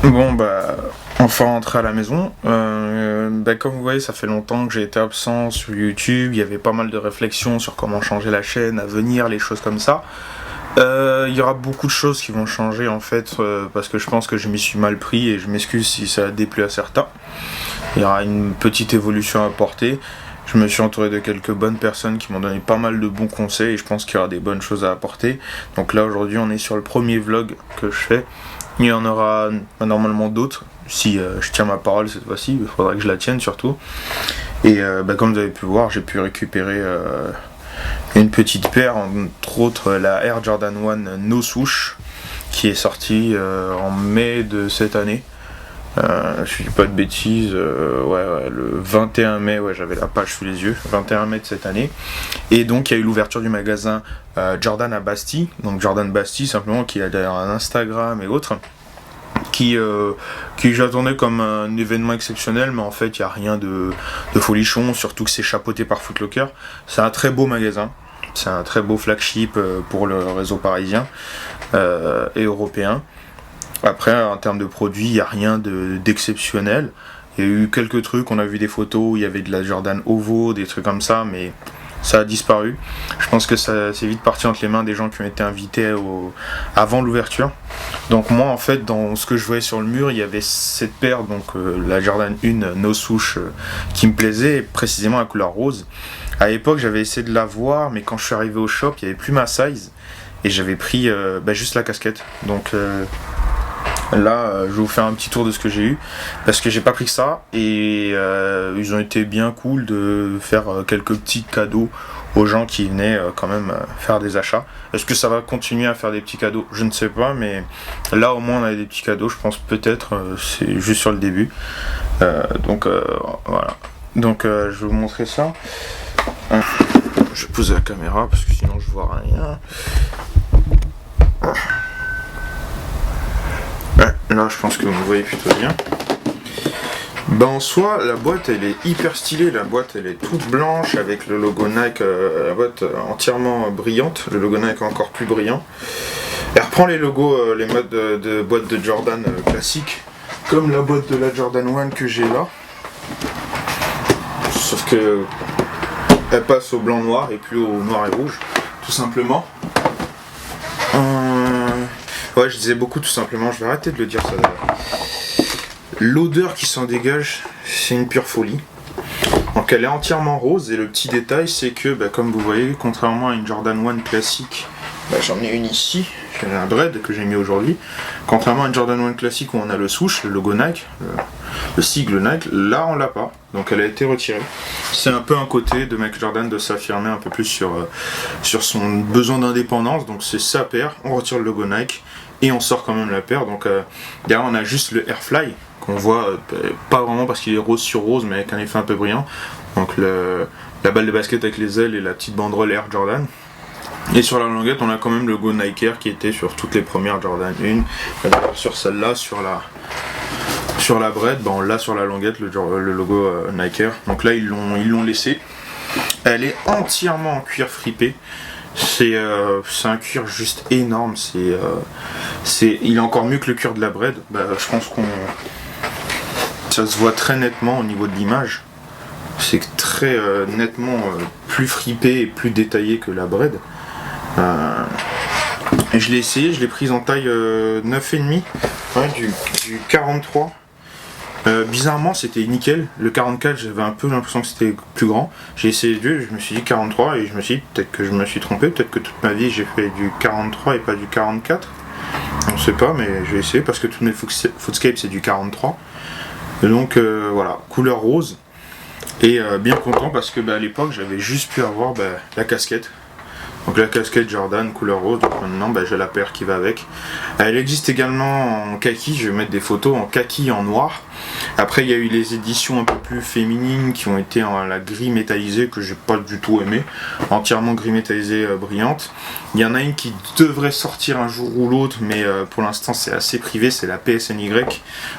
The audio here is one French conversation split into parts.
Bon bah enfin rentré à la maison. Comme vous voyez, ça fait longtemps que j'ai été absent sur YouTube. Il y avait pas mal de réflexions sur comment changer la chaîne à venir, les choses comme ça. Il y aura beaucoup de choses qui vont changer en fait parce que je pense que je m'y suis mal pris et je m'excuse si ça a déplu à certains. Il y aura une petite évolution à apporter. Je me suis entouré de quelques bonnes personnes qui m'ont donné pas mal de bons conseils et je pense qu'il y aura des bonnes choses à apporter. Donc là aujourd'hui on est sur le premier vlog que je fais. Il y en aura normalement d'autres. Si je tiens ma parole cette fois-ci, il faudra que je la tienne surtout. Et comme vous avez pu voir, j'ai pu récupérer une petite paire, entre autres la Air Jordan 1 No Souche, qui est sortie en mai de cette année. Je dis pas de bêtises, le 21 mai, j'avais la page sous les yeux, 21 mai de cette année. Et donc il y a eu l'ouverture du magasin Jordan à Bastille, donc Jordan Bastille simplement, qui a d'ailleurs un Instagram et autres, qui j'attendais comme un événement exceptionnel, mais en fait il n'y a rien de folichon, surtout que c'est chapeauté par Foot Locker. C'est un très beau magasin, c'est un très beau flagship pour le réseau parisien et européen. Après, en termes de produits, il n'y a rien d'exceptionnel. Il y a eu quelques trucs, on a vu des photos où il y avait de la Jordan Ovo, des trucs comme ça, mais ça a disparu. Je pense que ça c'est vite parti entre les mains des gens qui ont été invités avant l'ouverture. Donc moi, en fait, dans ce que je voyais sur le mur, il y avait cette paire, donc la Jordan 1 No Souche, qui me plaisait, précisément la couleur rose. À l'époque, j'avais essayé de la voir, mais quand je suis arrivé au shop, il n'y avait plus ma size. Et j'avais pris juste la casquette. Donc là, je vais vous faire un petit tour de ce que j'ai eu parce que j'ai pas pris que ça et ils ont été bien cool de faire quelques petits cadeaux aux gens qui venaient quand même faire des achats. Est-ce que ça va continuer à faire des petits cadeaux? Je ne sais pas, mais là au moins on a des petits cadeaux, je pense peut-être, c'est juste sur le début. Voilà. Donc je vais vous montrer ça. Je vais poser la caméra parce que sinon je vois rien. Là, je pense que vous voyez plutôt bien. En soi, la boîte elle est hyper stylée. La boîte elle est toute blanche avec le logo Nike, la boîte entièrement brillante. Le logo Nike encore plus brillant. Elle reprend les logos, les modes de boîte de Jordan classique, comme la boîte de la Jordan 1 que j'ai là. Sauf que elle passe au blanc noir et plus au noir et rouge, tout simplement. Ouais, je disais beaucoup tout simplement, je vais arrêter de le dire ça d'ailleurs. L'odeur qui s'en dégage, c'est une pure folie. Donc elle est entièrement rose et le petit détail c'est que, comme vous voyez, contrairement à une Jordan 1 classique, j'en ai une ici, j'ai un Bred que j'ai mis aujourd'hui. Contrairement à une Jordan 1 classique où on a le souche, le logo Nike, le sigle Nike, là on l'a pas, donc elle a été retirée. C'est un peu un côté de Michael Jordan de s'affirmer un peu plus sur son besoin d'indépendance, donc c'est sa paire, on retire le logo Nike et on sort quand même la paire. Donc derrière on a juste le Airfly qu'on voit pas vraiment parce qu'il est rose sur rose mais avec un effet un peu brillant, donc la balle de basket avec les ailes et la petite banderole Air Jordan. Et sur la languette on a quand même le logo Nike Air qui était sur toutes les premières Jordan 1. D'ailleurs sur celle-là, sur la Bred, on l'a sur la languette le logo Nike Air. Donc là ils l'ont laissé. Elle est entièrement en cuir fripé. C'est un cuir juste énorme. Il est encore mieux que le cuir de la Bred. Je pense ça se voit très nettement au niveau de l'image. C'est très nettement plus fripé et plus détaillé que la Bred. Et je l'ai essayé, je l'ai prise en taille 9,5, du 43. Bizarrement c'était nickel, le 44 j'avais un peu l'impression que c'était plus grand. J'ai essayé les deux, je me suis dit 43 et je me suis dit peut-être que je me suis trompé, peut-être que toute ma vie j'ai fait du 43 et pas du 44. On sait pas, mais j'ai essayé parce que toutes mes Footscape c'est du 43. Et donc voilà, couleur rose. Et bien content parce que à l'époque j'avais juste pu avoir la casquette. Donc la casquette Jordan couleur rose, donc maintenant j'ai la paire qui va avec. Elle existe également en kaki, je vais mettre des photos en kaki et en noir. Après il y a eu les éditions un peu plus féminines qui ont été en la gris métallisée que j'ai pas du tout aimé. Entièrement gris métallisée brillante. Il y en a une qui devrait sortir un jour ou l'autre, mais pour l'instant c'est assez privé, c'est la PSNY.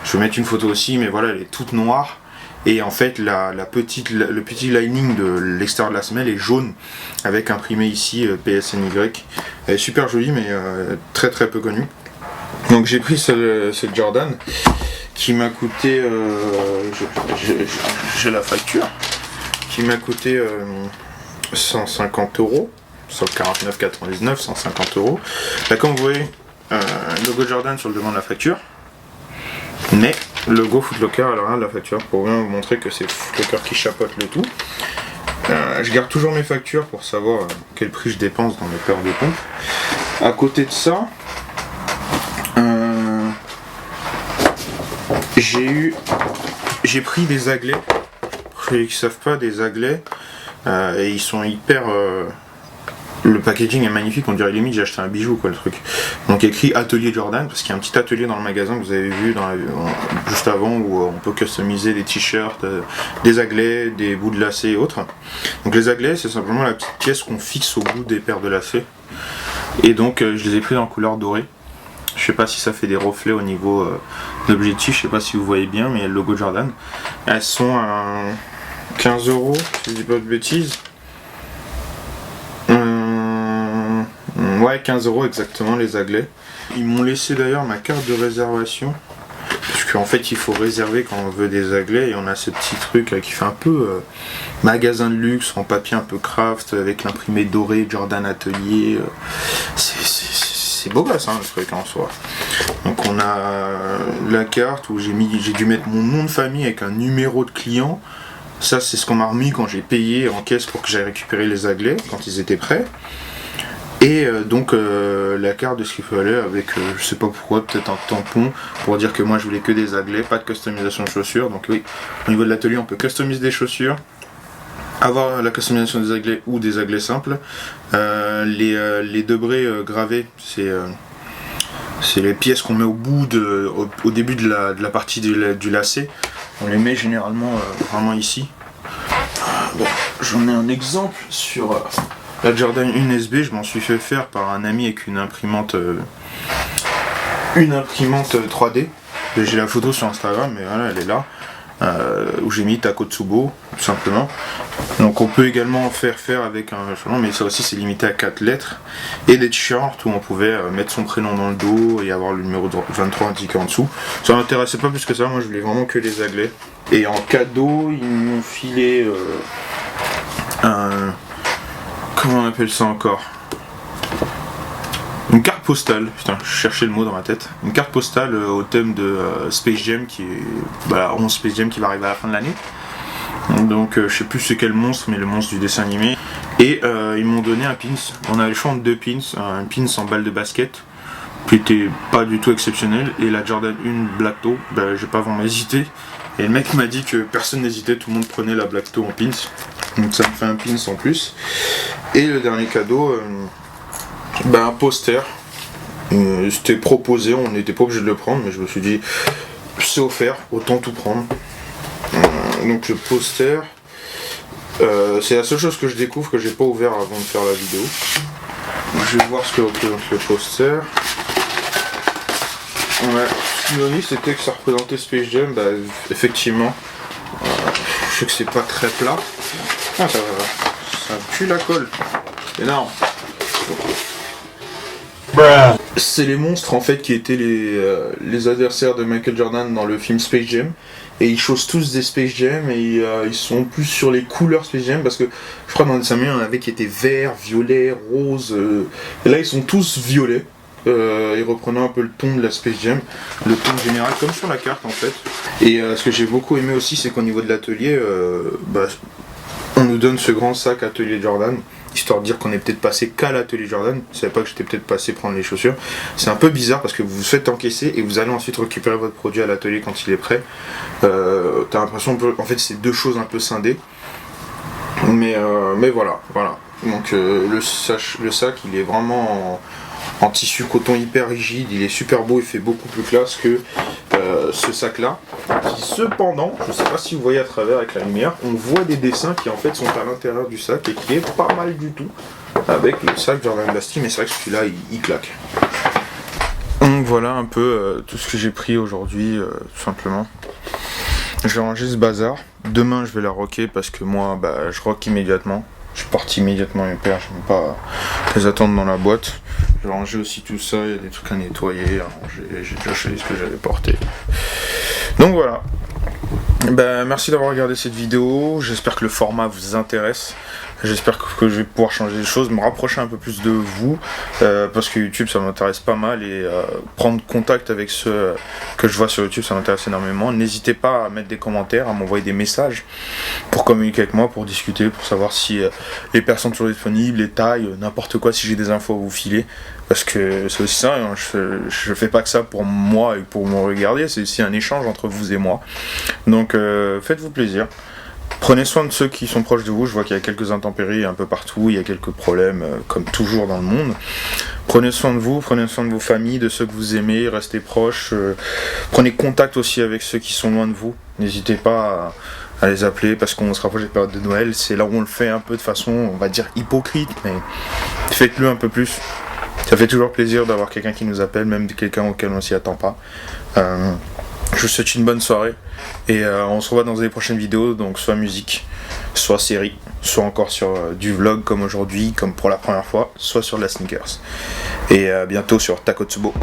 Je vais mettre une photo aussi, mais voilà, elle est toute noire. Et en fait le petit lining de l'extérieur de la semelle est jaune avec imprimé ici PSNY. Elle est super jolie mais très très peu connue. Donc j'ai pris ce Jordan qui m'a coûté, j'ai la facture, qui m'a coûté 150 euros, 149,99, 150 euros. Là comme vous voyez, logo Jordan sur le devant de la facture, mais logo Foot Locker à l'arrière de la facture pour bien vous montrer que c'est Foot Locker qui chapeaute le tout. Je garde toujours mes factures pour savoir quel prix je dépense dans mes paires de pompes. À côté de ça, j'ai pris des aglets. Pour ceux qui ne savent pas, des aglets, et ils sont hyper. Le packaging est magnifique, on dirait limite j'ai acheté un bijou quoi le truc. Donc écrit Atelier Jordan, parce qu'il y a un petit atelier dans le magasin que vous avez vu juste avant où on peut customiser des t-shirts, des aglets, des bouts de lacets et autres. Donc les aglets c'est simplement la petite pièce qu'on fixe au bout des paires de lacets. Et donc je les ai pris en couleur dorée. Je sais pas si ça fait des reflets au niveau de l'objectif, je sais pas si vous voyez bien, mais il y a le logo Jordan. Elles sont à 15 euros, si je dis pas de bêtises. Ouais, 15 euros exactement les aglets. Ils m'ont laissé d'ailleurs ma carte de réservation. Parce qu'en fait il faut réserver quand on veut des aglets et on a ce petit truc qui fait un peu magasin de luxe en papier un peu craft avec l'imprimé doré Jordan Atelier. C'est beau gosse hein, le truc en soi. Donc on a la carte où j'ai dû mettre mon nom de famille avec un numéro de client. Ça c'est ce qu'on m'a remis quand j'ai payé en caisse pour que j'aille récupérer les aglets quand ils étaient prêts. Et donc la carte de ce qu'il fallait avec je sais pas pourquoi, peut-être un tampon pour dire que moi je voulais que des aglets, pas de customisation de chaussures. Donc oui, au niveau de l'atelier on peut customiser des chaussures, avoir la customisation des aglets ou des aglets simples. Les debrés gravés, c'est les pièces qu'on met au bout au début de la partie du lacet. On les met généralement vraiment ici. Bon, j'en ai un exemple sur la Jordan 1 SB, je m'en suis fait faire par un ami avec une imprimante 3D. J'ai la photo sur Instagram, mais voilà, elle est là. Où j'ai mis Takotsubo, tout simplement. Donc on peut également faire avec un chaland, mais ça aussi c'est limité à 4 lettres. Et des t-shirts où on pouvait mettre son prénom dans le dos et avoir le numéro 23 indiqué en dessous. Ça m'intéressait pas plus que ça, moi je voulais vraiment que les aglets. Et en cadeau, ils m'ont filé comment on appelle ça encore? Une carte postale, putain, je cherchais le mot dans ma tête. Une carte postale au thème de Space Jam, qui est 11 Space Jam qui va arriver à la fin de l'année. Donc je sais plus c'est quel monstre, mais le monstre du dessin animé. Et ils m'ont donné un pins. On avait le choix de deux pins, un pins en balle de basket, qui était pas du tout exceptionnel, et la Jordan 1 Black Toe, j'ai pas vraiment hésité. Et le mec m'a dit que personne n'hésitait, tout le monde prenait la Black Toe en pins. Donc ça me fait un pins en plus. Et le dernier cadeau, un poster. C'était proposé, on n'était pas obligé de le prendre, mais je me suis dit c'est offert, autant tout prendre. Donc le poster, c'est la seule chose que je découvre que j'ai pas ouvert avant de faire la vidéo. Je vais voir ce que représente le poster. Ouais, ce qu'il m'a dit c'était que ça représentait Space Jam, effectivement. Je sais que c'est pas très plat. Ah, ça pue la colle. C'est énorme. C'est les monstres en fait qui étaient les adversaires de Michael Jordan dans le film Space Jam. Et ils chaussent tous des Space Jam et ils sont plus sur les couleurs Space Jam parce que je crois dans le dessin animé il y en avait qui étaient verts, violets, roses. Et là ils sont tous violets. Ils reprenaient un peu le ton de la Space Jam, le ton général comme sur la carte en fait. Et ce que j'ai beaucoup aimé aussi c'est qu'au niveau de l'atelier, on nous donne ce grand sac Atelier Jordan, histoire de dire qu'on est peut-être passé qu'à l'Atelier Jordan. Je savais pas que j'étais peut-être passé prendre les chaussures. C'est un peu bizarre parce que vous vous faites encaisser et vous allez ensuite récupérer votre produit à l'atelier quand il est prêt. T'as l'impression en fait c'est deux choses un peu scindées. Mais voilà. Donc le sac il est vraiment en tissu coton hyper rigide, il est super beau, il fait beaucoup plus classe que ce sac là, qui cependant, je sais pas si vous voyez à travers avec la lumière, on voit des dessins qui en fait sont à l'intérieur du sac et qui est pas mal du tout avec le sac Jordan Basti, mais c'est vrai que celui-là il claque. Donc voilà un peu tout ce que j'ai pris aujourd'hui, tout simplement. J'ai rangé ce bazar, demain je vais la rocker parce que moi je rock immédiatement. Je porte immédiatement mes paires, je ne vais pas les attendre dans la boîte. J'ai rangé aussi tout ça, il y a des trucs à nettoyer, à ranger, j'ai déjà choisi ce que j'avais porté. Donc voilà. Ben, merci d'avoir regardé cette vidéo, j'espère que le format vous intéresse. J'espère que je vais pouvoir changer les choses, me rapprocher un peu plus de vous, parce que YouTube ça m'intéresse pas mal et prendre contact avec ceux que je vois sur YouTube ça m'intéresse énormément. N'hésitez pas à mettre des commentaires, à m'envoyer des messages pour communiquer avec moi, pour discuter, pour savoir si les personnes sont disponibles, les tailles, n'importe quoi, si j'ai des infos à vous filer. Parce que c'est aussi ça, hein, je fais pas que ça pour moi et pour me regarder, c'est aussi un échange entre vous et moi. Donc faites-vous plaisir. Prenez soin de ceux qui sont proches de vous, je vois qu'il y a quelques intempéries un peu partout, il y a quelques problèmes comme toujours dans le monde. Prenez soin de vous, prenez soin de vos familles, de ceux que vous aimez, restez proches. Prenez contact aussi avec ceux qui sont loin de vous. N'hésitez pas à les appeler parce qu'on se rapproche des périodes de Noël. C'est là où on le fait un peu de façon, on va dire, hypocrite, mais faites-le un peu plus. Ça fait toujours plaisir d'avoir quelqu'un qui nous appelle, même quelqu'un auquel on s'y attend pas. Je vous souhaite une bonne soirée et on se revoit dans les prochaines vidéos, donc soit musique, soit série, soit encore sur du vlog comme aujourd'hui, comme pour la première fois, soit sur de la sneakers. Et bientôt sur Takotsubo.